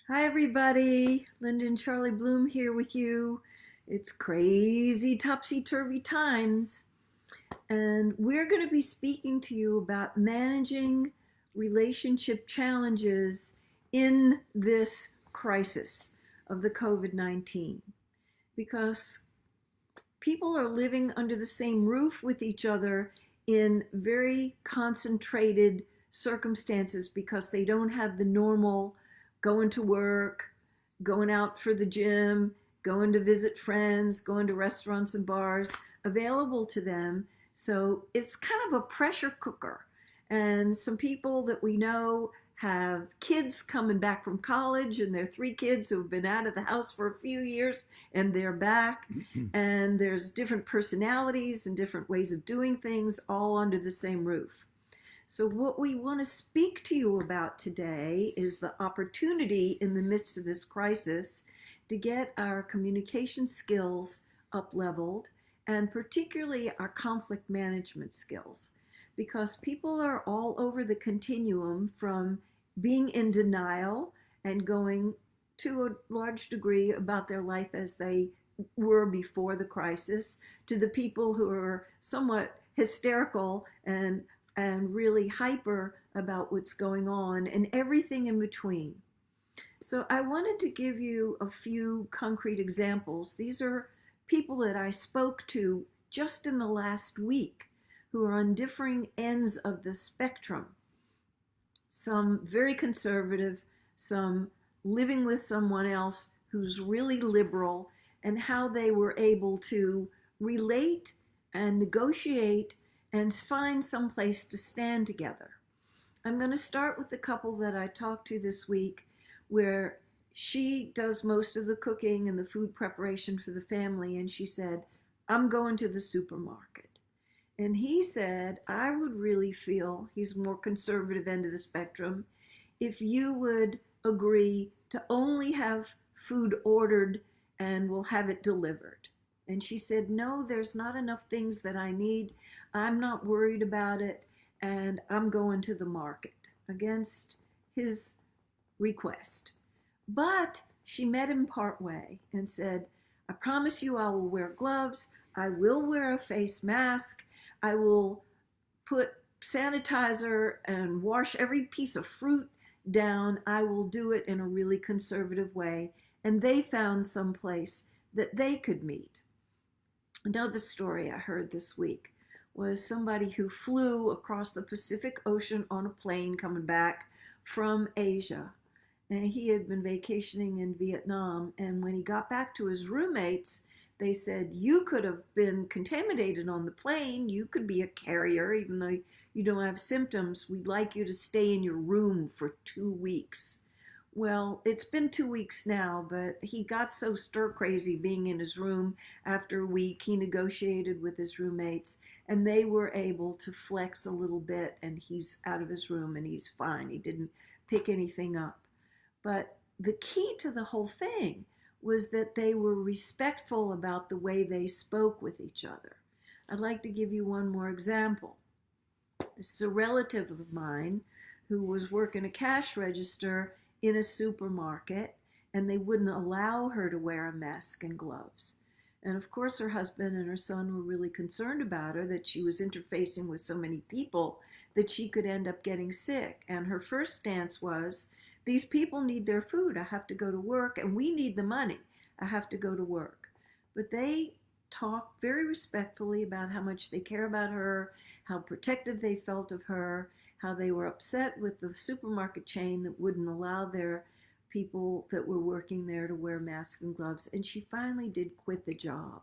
Hi, everybody. Linda and Charlie Bloom here with you. It's crazy, topsy-turvy times, and we're going to be speaking to you about managing relationship challenges in this crisis of the COVID-19 because people are living under the same roof with each other in very concentrated circumstances because they don't have the normal going to work, going out for the gym, going to visit friends, going to restaurants and bars available to them. So it's kind of a pressure cooker. And some people that we know have kids coming back from college, and they're three kids who have been out of the house for a few years and they're back. And there's different personalities and different ways of doing things all under the same roof. So what we want to speak to you about today is the opportunity in the midst of this crisis to get our communication skills up leveled, and particularly our conflict management skills, because people are all over the continuum from being in denial and going to a large degree about their life as they were before the crisis, to the people who are somewhat hysterical and really hyper about what's going on, and everything in between. So I wanted to give you a few concrete examples. These are people that I spoke to just in the last week who are on differing ends of the spectrum. Some very conservative, some living with someone else who's really liberal, and how they were able to relate and negotiate and find some place to stand together. I'm going to start with the couple that I talked to this week, where she does most of the cooking and the food preparation for the family, and she said, I'm going to the supermarket. And he said, I would really feel, he's more conservative end of the spectrum, if you would agree to only have food ordered and we'll have it delivered. And she said, no, there's not enough things that I need. I'm not worried about it, and I'm going to the market against his request. But she met him partway and said, I promise you I will wear gloves. I will wear a face mask. I will put sanitizer and wash every piece of fruit down. I will do it in a really conservative way. And they found some place that they could meet. Another story I heard this week was somebody who flew across the Pacific Ocean on a plane coming back from Asia. And he had been vacationing in Vietnam. And when he got back to his roommates, they said, you could have been contaminated on the plane. You could be a carrier, even though you don't have symptoms. We'd like you to stay in your room for 2 weeks. Well, it's been 2 weeks now, but he got so stir crazy being in his room after a week. He negotiated with his roommates, and they were able to flex a little bit, and he's out of his room and he's fine. He didn't pick anything up. But the key to the whole thing was that they were respectful about the way they spoke with each other. I'd like to give you one more example. This is a relative of mine who was working a cash register in a supermarket, and they wouldn't allow her to wear a mask and gloves. And of course, her husband and her son were really concerned about her, that she was interfacing with so many people that she could end up getting sick. And her first stance was, these people need their food. I have to go to work, and we need the money. I have to go to work. But they talked very respectfully about how much they care about her, how protective they felt of her, how they were upset with the supermarket chain that wouldn't allow their people that were working there to wear masks and gloves. And she finally did quit the job.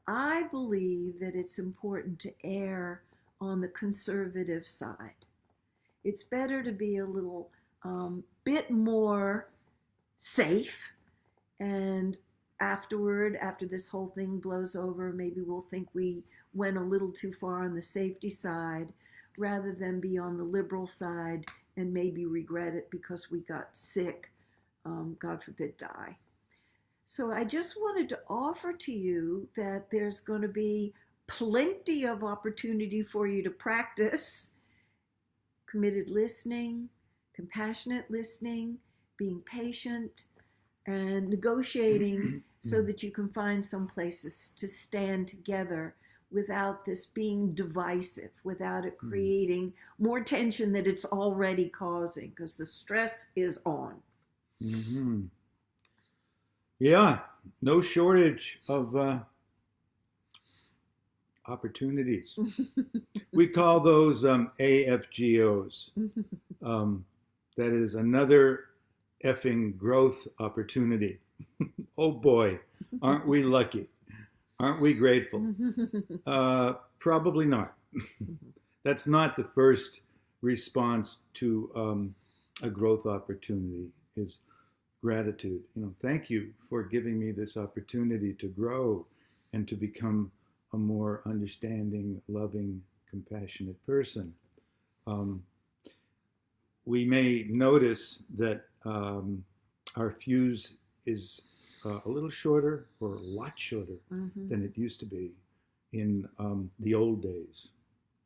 I believe that it's important to err on the conservative side. It's better to be a little bit more safe, and afterward, after this whole thing blows over, maybe we'll think we went a little too far on the safety side, rather than be on the liberal side and maybe regret it because we got sick, God forbid, die. So I just wanted to offer to you that there's going to be plenty of opportunity for you to practice committed listening, compassionate listening, being patient and negotiating so that you can find some places to stand together without this being divisive, without it creating more tension that it's already causing, because the stress is on. Mm-hmm. Yeah, no shortage of opportunities. We call those AFGOs. That is another effing growth opportunity. Oh boy, aren't we lucky? Aren't we grateful? Probably not. That's not the first response to a growth opportunity, is gratitude. Thank you for giving me this opportunity to grow and to become a more understanding, loving, compassionate person. We may notice that our fuse is a little shorter or a lot shorter than it used to be in the old days.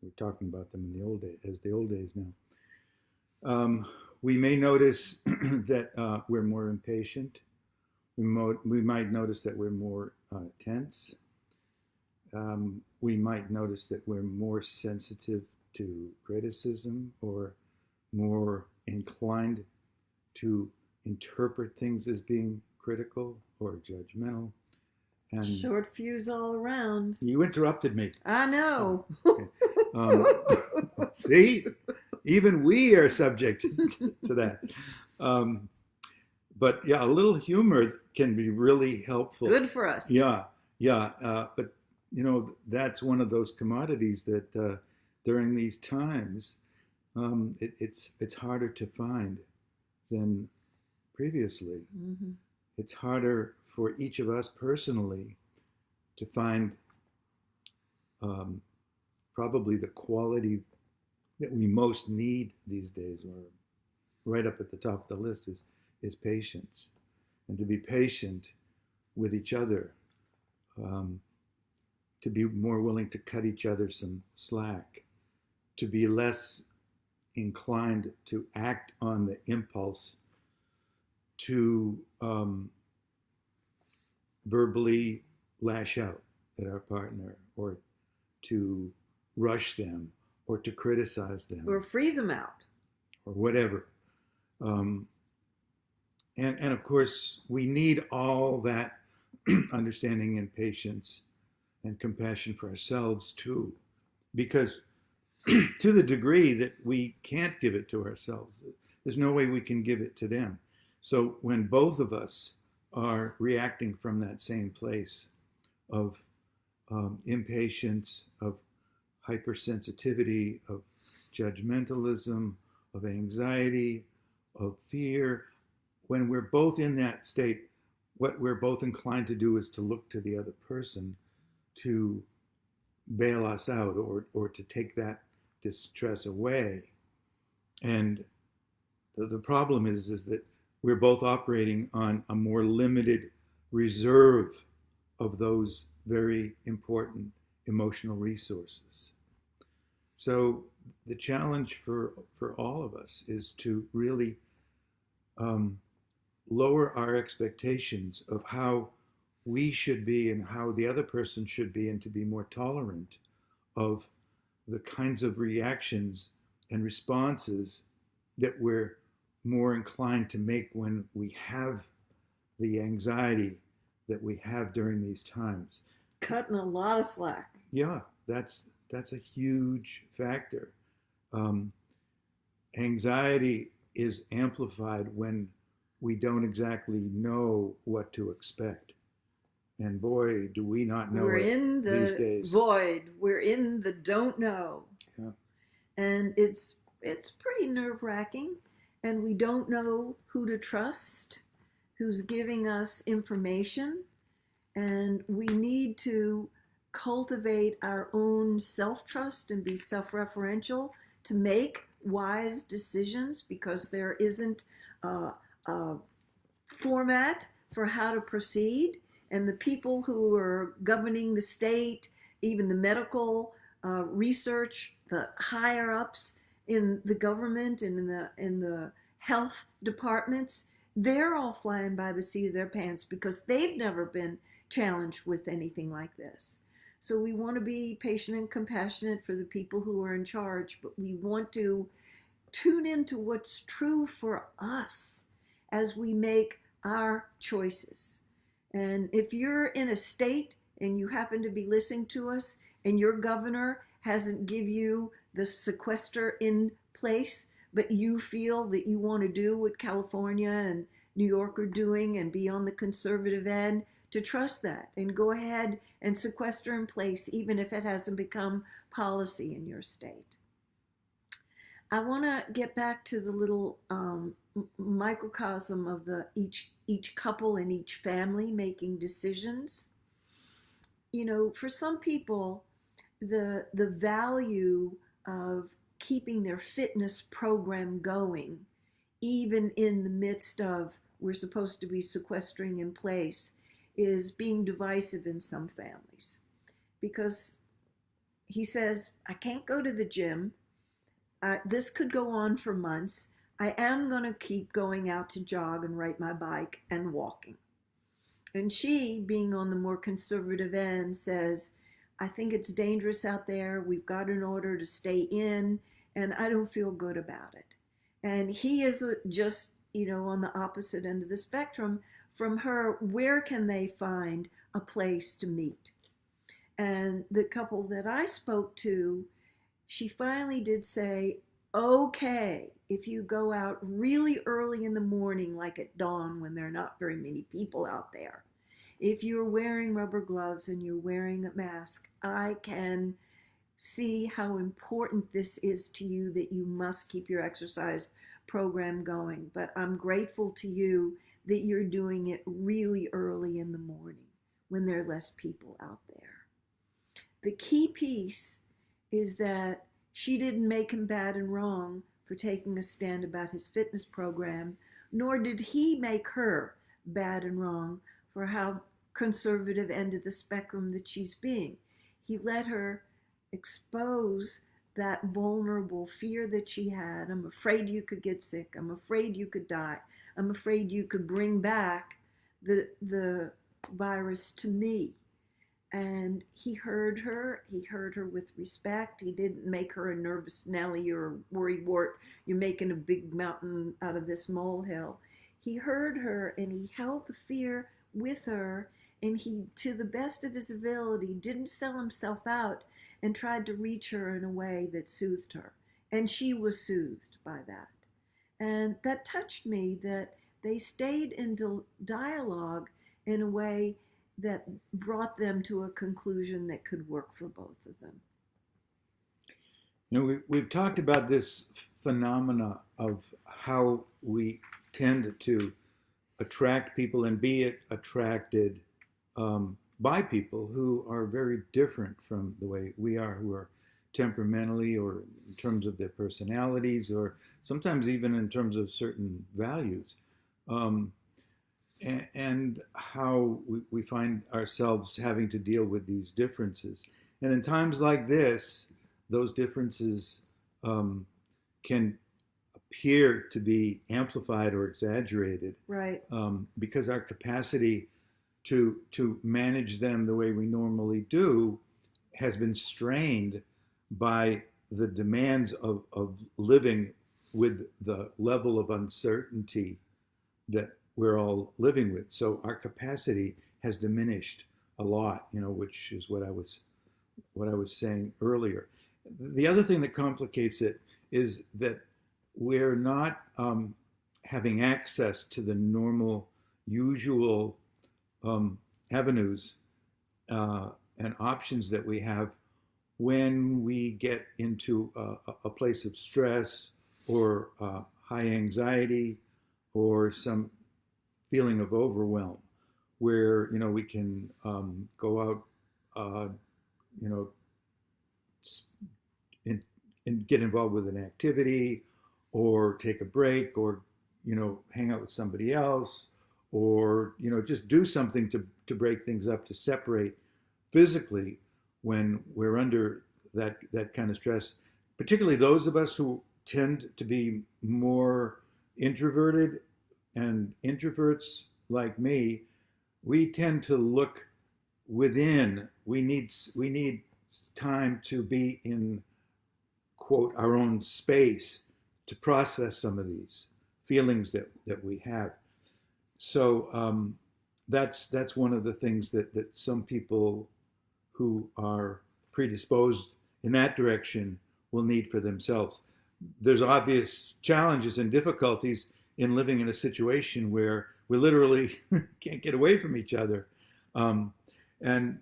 We're talking about them in the old days, as the old days now. We may notice that we're more impatient. We might notice that we're more tense. We might notice that we're more sensitive to criticism or more inclined to interpret things as being critical or judgmental. And short fuse all around. You interrupted me. I know. Okay. See, even we are subject to that. But yeah, a little humor can be really helpful. Good for us. Yeah. But that's one of those commodities that during these times, it's harder to find than previously. It's harder for each of us personally to find probably the quality that we most need these days, or right up at the top of the list, is patience. And to be patient with each other, to be more willing to cut each other some slack, to be less inclined to act on the impulse to verbally lash out at our partner, or to rush them, or to criticize them, or freeze them out, or whatever. And of course, we need all that understanding and patience and compassion for ourselves too, because to the degree that we can't give it to ourselves, there's no way we can give it to them. So when both of us are reacting from that same place of impatience, of hypersensitivity, of judgmentalism, of anxiety, of fear, when we're both in that state, what we're both inclined to do is to look to the other person to bail us out, or to take that distress away. And the problem is that we're both operating on a more limited reserve of those very important emotional resources. So the challenge for all of us is to really lower our expectations of how we should be and how the other person should be, and to be more tolerant of the kinds of reactions and responses that we're more inclined to make when we have the anxiety that we have during these times. Cutting a lot of slack. Yeah, that's a huge factor. Anxiety is amplified when we don't exactly know what to expect. And boy, do we not know We're it in these the days. void. We're in the don't know. Yeah. And it's pretty nerve-wracking. And we don't know who to trust, who's giving us information. And we need to cultivate our own self-trust and be self-referential to make wise decisions, because there isn't a format for how to proceed. And the people who are governing the state, even the medical research, the higher ups in the government and in the health departments, they're all flying by the seat of their pants because they've never been challenged with anything like this. So we want to be patient and compassionate for the people who are in charge, but we want to tune into what's true for us as we make our choices. And if you're in a state and you happen to be listening to us and your governor hasn't give you the sequester in place, but you feel that you want to do what California and New York are doing and be on the conservative end, to trust that and go ahead and sequester in place, even if it hasn't become policy in your state. I want to get back to the little microcosm of the each couple and each family making decisions. You know, for some people, the value of keeping their fitness program going, even in the midst of we're supposed to be sequestering in place, is being divisive in some families. Because he says, I can't go to the gym. This could go on for months. I am going to keep going out to jog and ride my bike and walking. And she, being on the more conservative end, says, I think it's dangerous out there. We've got an order to stay in, and I don't feel good about it. And he is just, on the opposite end of the spectrum from her. Where can they find a place to meet? And the couple that I spoke to, she finally did say, okay, if you go out really early in the morning, like at dawn when there are not very many people out there, if you're wearing rubber gloves and you're wearing a mask, I can see how important this is to you, that you must keep your exercise program going. But I'm grateful to you that you're doing it really early in the morning when there are less people out there. The key piece is that she didn't make him bad and wrong for taking a stand about his fitness program, nor did he make her bad and wrong for how conservative end of the spectrum that she's being. He let her expose that vulnerable fear that she had. I'm afraid you could get sick. I'm afraid you could die. I'm afraid you could bring back the virus to me. And he heard her with respect. He didn't make her a nervous Nelly or a worried wart. You're making a big mountain out of this molehill. He heard her and he held the fear with her, and he, to the best of his ability, didn't sell himself out and tried to reach her in a way that soothed her. And she was soothed by that. And that touched me, that they stayed in dialogue in a way that brought them to a conclusion that could work for both of them. We've talked about this phenomena of how we tend to attract people and be attracted by people who are very different from the way we are, who are temperamentally or in terms of their personalities, or sometimes even in terms of certain values. And how we find ourselves having to deal with these differences. And in times like this, those differences can appear to be amplified or exaggerated, right? Because our capacity to manage them the way we normally do has been strained by the demands of living with the level of uncertainty that we're all living with. So our capacity has diminished a lot, which is what I was saying earlier. The other thing that complicates it is that we're not having access to the normal, usual avenues and options that we have when we get into a place of stress or high anxiety or some feeling of overwhelm, where we can go out, and get involved with an activity, or take a break, or hang out with somebody else, or just do something to break things up, to separate physically when we're under that kind of stress. Particularly those of us who tend to be more introverted, And introverts like me, we tend to look within. We need time to be in, quote, our own space to process some of these feelings that we have. So that's one of the things that some people who are predisposed in that direction will need for themselves. There's obvious challenges and difficulties in living in a situation where we literally can't get away from each other, and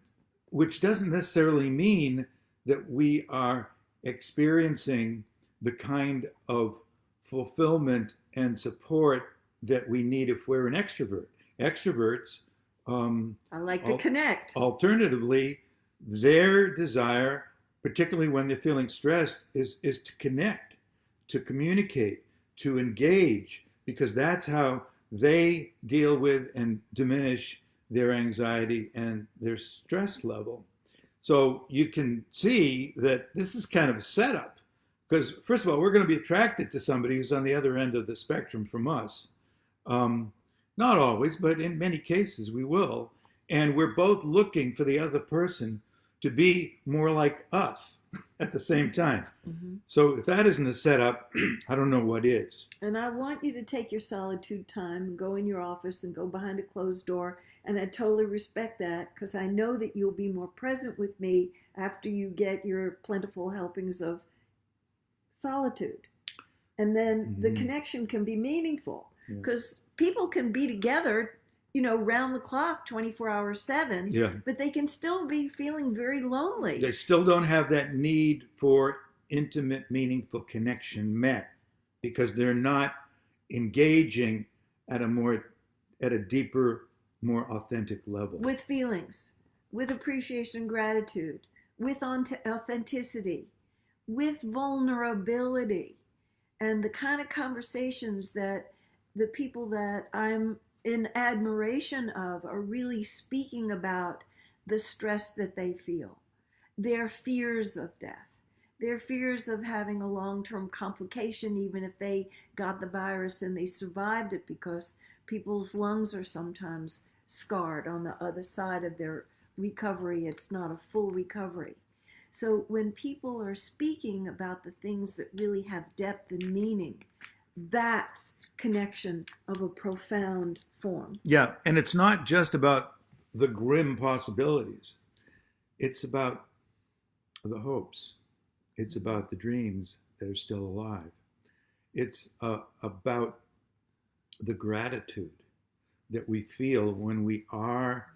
which doesn't necessarily mean that we are experiencing the kind of fulfillment and support that we need if we're an extrovert. Extroverts, I like to connect. alternatively, their desire, particularly when they're feeling stressed, is to connect, to communicate, to engage, because that's how they deal with and diminish their anxiety and their stress level. So you can see that this is kind of a setup, because first of all, we're going to be attracted to somebody who's on the other end of the spectrum from us. Not always, but in many cases we will. And we're both looking for the other person to be more like us at the same time. Mm-hmm. So if that isn't a setup, I don't know what is. And I want you to take your solitude time and go in your office and go behind a closed door. And I totally respect that, because I know that you'll be more present with me after you get your plentiful helpings of solitude. And then the connection can be meaningful, because people can be together, round the clock, 24 hours, 7, but they can still be feeling very lonely. They still don't have that need for intimate, meaningful connection met, because they're not engaging at a deeper, more authentic level. With feelings, with appreciation and gratitude, with authenticity, with vulnerability, and the kind of conversations that the people that I'm in admiration of are really speaking about the stress that they feel, their fears of death, their fears of having a long-term complication, even if they got the virus and they survived it, because people's lungs are sometimes scarred on the other side of their recovery. It's not a full recovery. So when people are speaking about the things that really have depth and meaning, that's connection of a profound form. Yeah, and it's not just about the grim possibilities. It's about the hopes. It's about the dreams that are still alive. It's about the gratitude that we feel when we are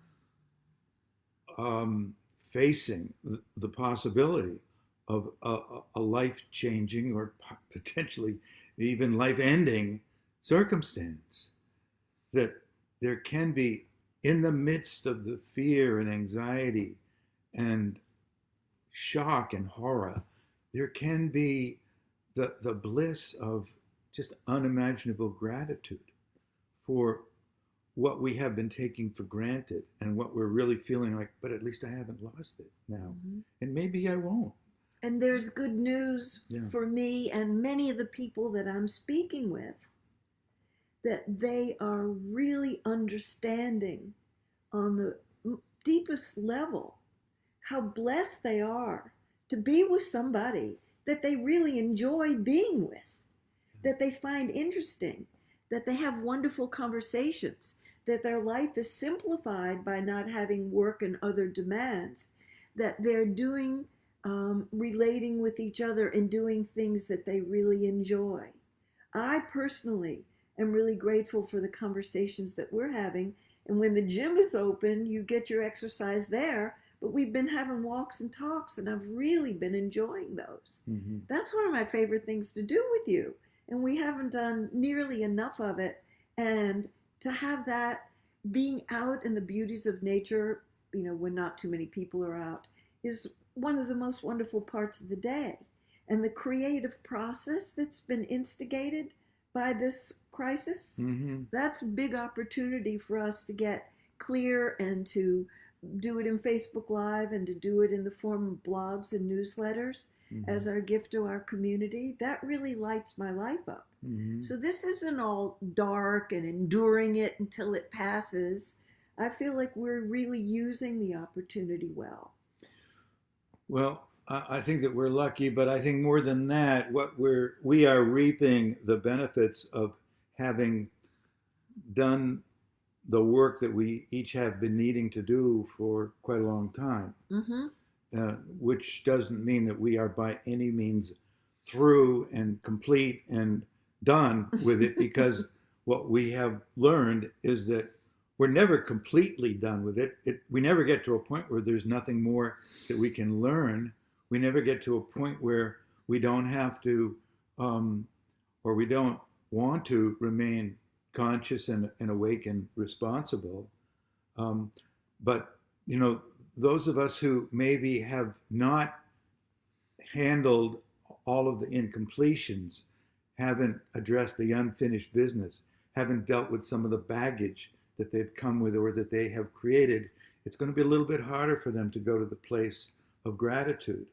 facing the possibility of a life-changing or potentially even life-ending circumstance. That there can be, in the midst of the fear and anxiety and shock and horror, there can be the bliss of just unimaginable gratitude for what we have been taking for granted and what we're really feeling like, but at least I haven't lost it now. And maybe I won't. And there's good news for me and many of the people that I'm speaking with, that they are really understanding on the deepest level how blessed they are to be with somebody that they really enjoy being with, that they find interesting, that they have wonderful conversations, that their life is simplified by not having work and other demands, that they're doing, relating with each other and doing things that they really enjoy. I personally am really grateful for the conversations that we're having. And when the gym is open, you get your exercise there. But we've been having walks and talks, and I've really been enjoying those. That's one of my favorite things to do with you. And we haven't done nearly enough of it. And to have that, being out in the beauties of nature, when not too many people are out, is one of the most wonderful parts of the day. And the creative process that's been instigated by this crisis, that's a big opportunity for us to get clear and to do it in Facebook Live and to do it in the form of blogs and newsletters. as our gift to our community, that really lights my life up. So this isn't all dark and enduring it until it passes. I feel like we're really using the opportunity well. Well, I think that we're lucky, but I think more than that, we are reaping the benefits of having done the work that we each have been needing to do for quite a long time. Which doesn't mean that we are by any means through and complete and done with it, because what we have learned is that we're never completely done with it. We never get to a point where there's nothing more that we can learn. We never get to a point where we don't have to, or we don't want to remain conscious and awake and responsible. But, you know, those of us who maybe have not handled all of the incompletions, haven't addressed the unfinished business, haven't dealt with some of the baggage that they've come with or that they have created, it's going to be a little bit harder for them to go to the place of gratitude,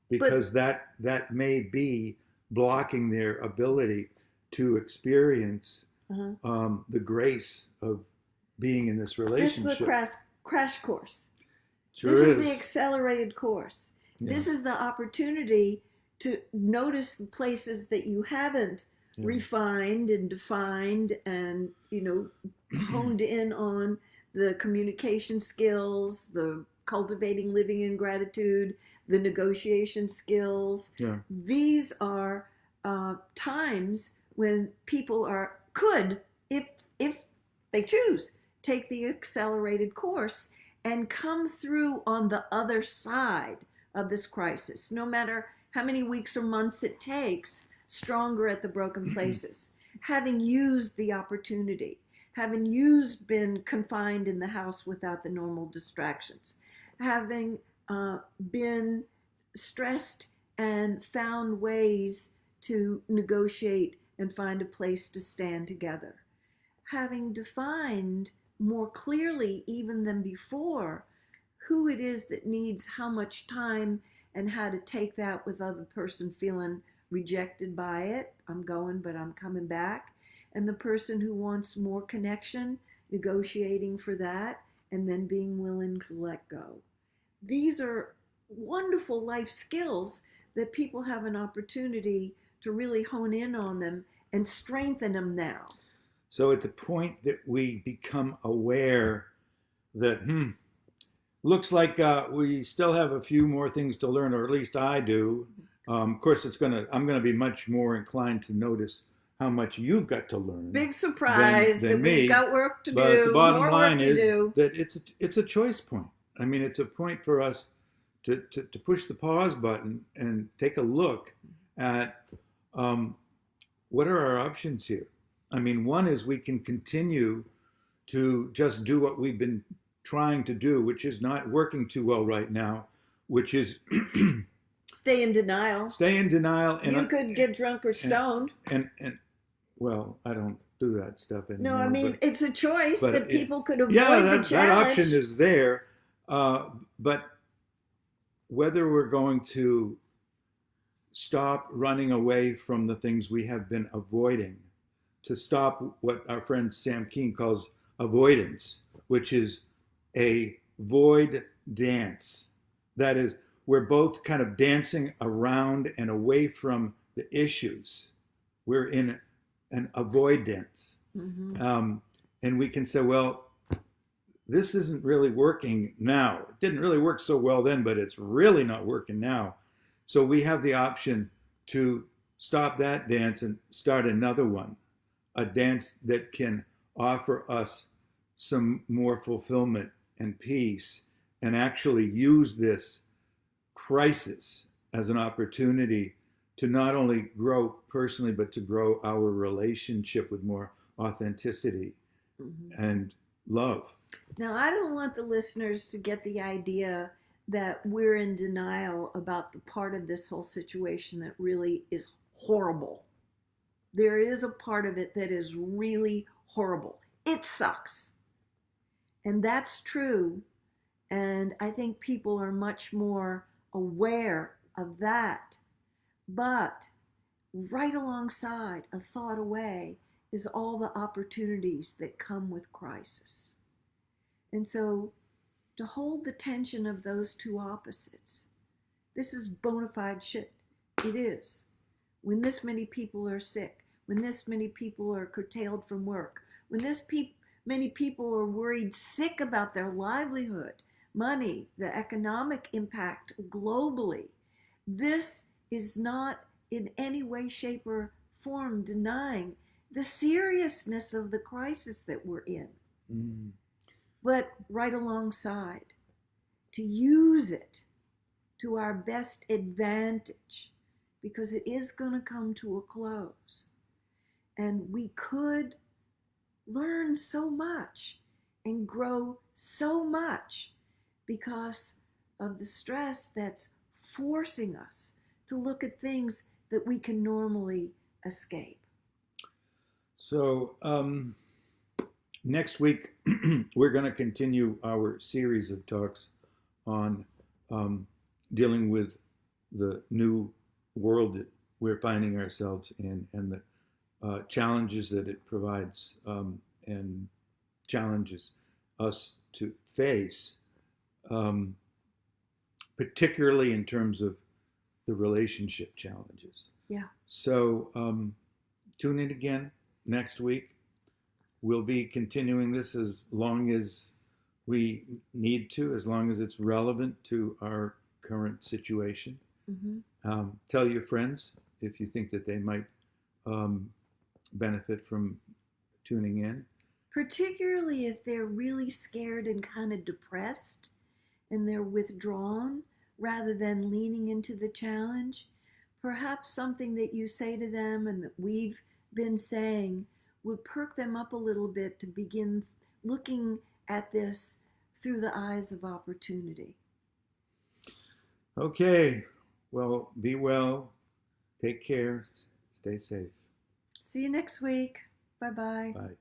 because that may be blocking their ability to experience the grace of being in this relationship. This is the crash course. Sure this is the accelerated course. Yeah. This is the opportunity to notice the places that you haven't refined and defined and, you know, honed in on the communication skills, the cultivating living in gratitude, the negotiation skills. These are times when people could, if they choose, take the accelerated course and come through on the other side of this crisis, no matter how many weeks or months it takes, stronger at the broken places, having used the opportunity, having been confined in the house without the normal distractions, having been stressed and found ways to negotiate and find a place to stand together, having defined more clearly even than before who it is that needs how much time and how to take that with other person feeling rejected by it. I'm going, but I'm coming back. And the person who wants more connection, negotiating for that, and then being willing to let go. These are wonderful life skills that people have an opportunity to really hone in on them and strengthen them now. So at the point that we become aware that, looks like we still have a few more things to learn, or at least I do. Of course, I'm going to be much more inclined to notice how much you've got to learn. Big surprise than that me. We've got work to but do. The bottom more line work to is do. that it's a choice point. I mean, it's a point for us to push the pause button and take a look at what are our options here. I mean, one is we can continue to just do what we've been trying to do, which is not working too well right now, which is stay in denial. Stay in denial. And you could get drunk or stoned. And well, I don't do that stuff anymore. No, I mean, it's a choice that people could avoid the challenge. That option is there. But whether we're going to stop running away from the things we have been avoiding, to stop what our friend Sam Keen calls avoidance, which is a void dance. That is, we're both kind of dancing around and away from the issues. We're in an avoidance. And we can say, well, this isn't really working now. It didn't really work so well then, but it's really not working now. So we have the option to stop that dance and start another one, a dance that can offer us some more fulfillment and peace, and actually use this crisis as an opportunity to not only grow personally, but to grow our relationship with more authenticity and love. Now, I don't want the listeners to get the idea that we're in denial about the part of this whole situation that really is horrible. There is a part of it that is really horrible. It sucks. And that's true. And I think people are much more aware of that. But right alongside, a thought away, is all the opportunities that come with crisis. And so to hold the tension of those two opposites, this is bona fide shit. It is. When this many people are sick, when this many people are curtailed from work, when many people are worried sick about their livelihood, money, the economic impact globally, this is not in any way, shape, or form denying the seriousness of the crisis that we're in. Mm. But right alongside, to use it to our best advantage, because it is going to come to a close. And we could learn so much and grow so much because of the stress that's forcing us to look at things that we can normally escape. So next week, we're going to continue our series of talks on dealing with the new world that we're finding ourselves in and the challenges that it provides and challenges us to face, particularly in terms of the relationship challenges. Yeah. So tune in again next week. We'll be continuing this as long as we need to, as long as it's relevant to our current situation. Mm-hmm. Tell your friends if you think that they might benefit from tuning in. Particularly if they're really scared and kind of depressed and they're withdrawn rather than leaning into the challenge. Perhaps something that you say to them and that we've been saying would perk them up a little bit to begin looking at this through the eyes of opportunity. Okay, well, be well, take care, stay safe. See you next week. Bye-bye. Bye.